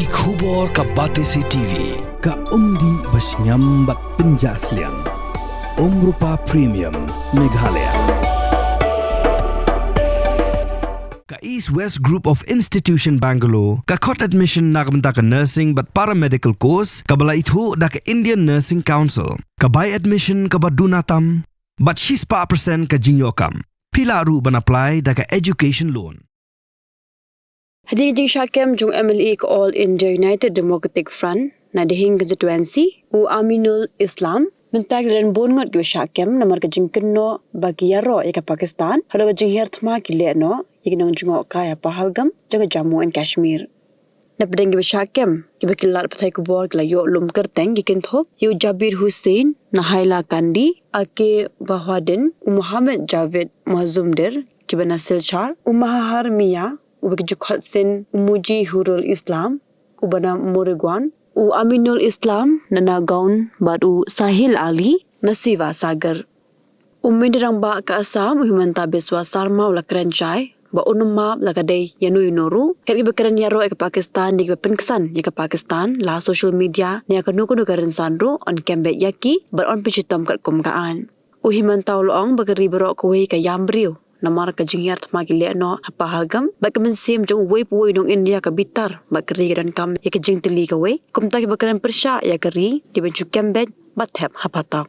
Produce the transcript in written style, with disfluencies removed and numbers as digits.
Ki khubor ka bate si TV. Ka umdi basnyam bat penjaslian. Rupa Premium Meghalaya. Ka East West Group of Institution Bangalore, ka khot admission nagamta ka nursing but paramedical course, ka bala ithu da ka Indian Nursing Council, ka buy admission ka badunatam, but she's pa percent ka jingyokam. Pila ru ban apply da ka education loan. Hading Shah jung MLE ka All India United Democratic Front na dihing constituency u Aminul Islam mentag dan Ngut ke Shah namar ka jingkenno bagi Ïaroh ka Pakistan halo ka Jingjia thma ki le no ignong jungo ka Pahalgam jaga Jammu and Kashmir na pedeng ke Shah ki bakilar pathai ku bor la yo lum kerteng ki kinthop yu Jabir Hussein na Haila Kandi ake Bahwadin u Muhammad Javed Mazumdir ki banasil Shah u Mahar Mia ubek jukhat sen Muji Hurul Islam ubana Moregwan u Aminul Islam nana gaun baru Sahil Ali Nasiva Sagar umindirang ba ka Assam uhimanta beswa sarma ula keranjai ba unumma lakadai yanu yunuru kari bakaran Ïaroh ke Pakistan di penkesan ya ke Pakistan la social media ni akan nuku karan sandro on kembe yaki bar on pichitom kat kumkaan uhimanta ulong bagari berok kuwi ka yambriu namar ka Jingjia thma ki le no Pahalgam ba kamen sim jong wei puoi dong India ka bitar ba kri kan kam ya ka jingteli ka wei kumta ki bakaran persha ya kri di bencu kembet bathep hapatak